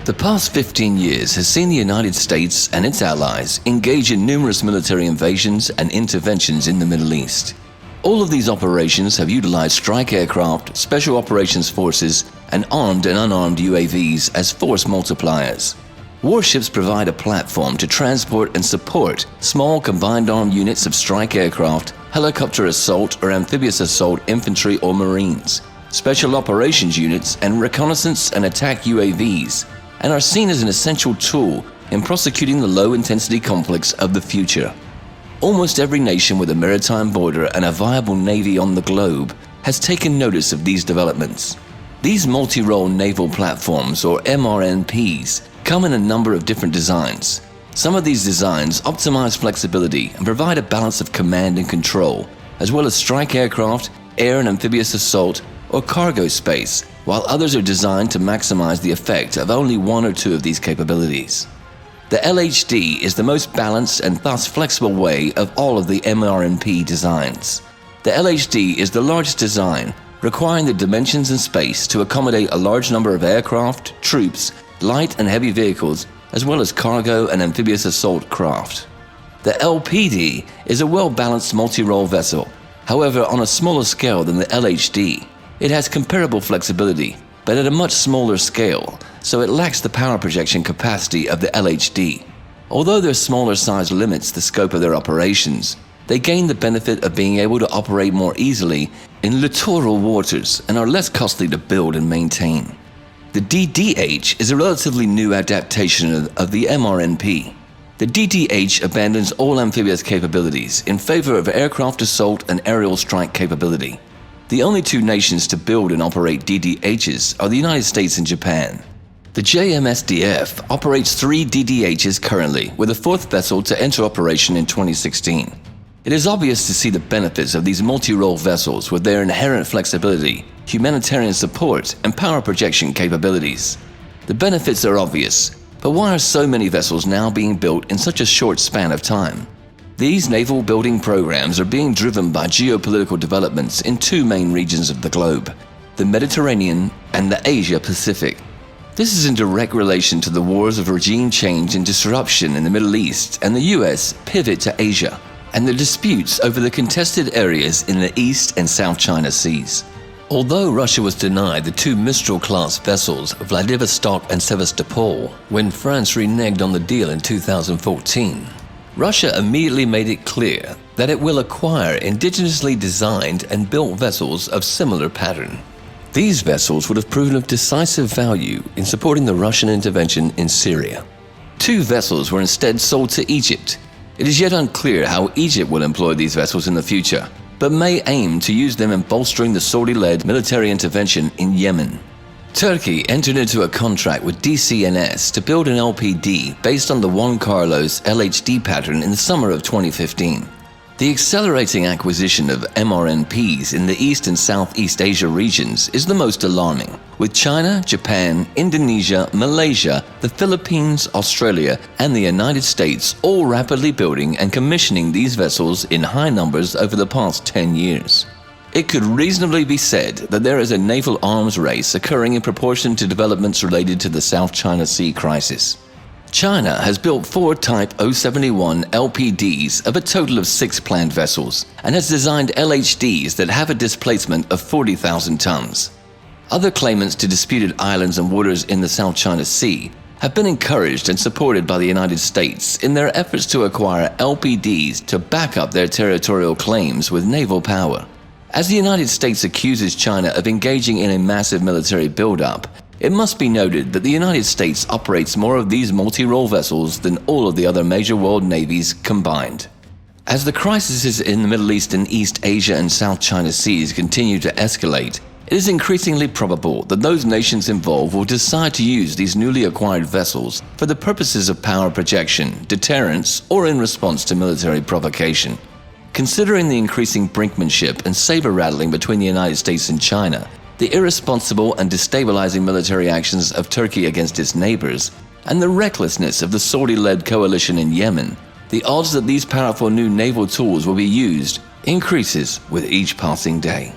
The past 15 years has seen the United States and its allies engage in numerous military invasions and interventions in the Middle East. All of these operations have utilized strike aircraft, special operations forces, and armed and unarmed UAVs as force multipliers. Warships provide a platform to transport and support small combined armed units of strike aircraft, helicopter assault or amphibious assault infantry or marines, special operations units, and reconnaissance and attack UAVs, and are seen as an essential tool in prosecuting the low-intensity conflicts of the future. Almost every nation with a maritime border and a viable navy on the globe has taken notice of these developments. These multi-role naval platforms, or MRNPs, come in a number of different designs. Some of these designs optimize flexibility and provide a balance of command and control, as well as strike aircraft, air and amphibious assault, or cargo space, while others are designed to maximize the effect of only one or two of these capabilities. The LHD is the most balanced and thus flexible way of all of the MRNP designs. The LHD is the largest design, requiring the dimensions and space to accommodate a large number of aircraft, troops, light and heavy vehicles, as well as cargo and amphibious assault craft. The LPD is a well-balanced multi-role vessel, however on a smaller scale than the LHD. It has comparable flexibility, but at a much smaller scale, so it lacks the power projection capacity of the LHD. Although their smaller size limits the scope of their operations, they gain the benefit of being able to operate more easily in littoral waters and are less costly to build and maintain. The DDH is a relatively new adaptation of the MRNP. The DDH abandons all amphibious capabilities in favor of aircraft assault and aerial strike capability. The only two nations to build and operate DDHs are the United States and Japan. The JMSDF operates 3 DDHs currently, with a 4th vessel to enter operation in 2016. It is obvious to see the benefits of these multi-role vessels with their inherent flexibility, humanitarian support, and power projection capabilities. The benefits are obvious, but why are so many vessels now being built in such a short span of time? These naval building programs are being driven by geopolitical developments in 2 main regions of the globe, the Mediterranean and the Asia-Pacific. This is in direct relation to the wars of regime change and disruption in the Middle East and the US pivot to Asia, and the disputes over the contested areas in the East and South China Seas. Although Russia was denied the 2 Mistral-class vessels, Vladivostok and Sevastopol, when France reneged on the deal in 2014, Russia immediately made it clear that it will acquire indigenously designed and built vessels of similar pattern. These vessels would have proven of decisive value in supporting the Russian intervention in Syria. 2 vessels were instead sold to Egypt. It is yet unclear how Egypt will employ these vessels in the future, but may aim to use them in bolstering the Saudi-led military intervention in Yemen. Turkey entered into a contract with DCNS to build an LPD based on the Juan Carlos LHD pattern in the summer of 2015. The accelerating acquisition of MRNPs in the East and Southeast Asia regions is the most alarming, with China, Japan, Indonesia, Malaysia, the Philippines, Australia, and the United States all rapidly building and commissioning these vessels in high numbers over the past 10 years. It could reasonably be said that there is a naval arms race occurring in proportion to developments related to the South China Sea crisis. China has built 4 Type 071 LPDs of a total of 6 planned vessels and has designed LHDs that have a displacement of 40,000 tons. Other claimants to disputed islands and waters in the South China Sea have been encouraged and supported by the United States in their efforts to acquire LPDs to back up their territorial claims with naval power. As the United States accuses China of engaging in a massive military buildup, it must be noted that the United States operates more of these multi-role vessels than all of the other major world navies combined. As the crises in the Middle East and East Asia and South China Seas continue to escalate, it is increasingly probable that those nations involved will decide to use these newly acquired vessels for the purposes of power projection, deterrence, or in response to military provocation. Considering the increasing brinkmanship and saber-rattling between the United States and China, the irresponsible and destabilizing military actions of Turkey against its neighbors, and the recklessness of the Saudi-led coalition in Yemen, the odds that these powerful new naval tools will be used increases with each passing day.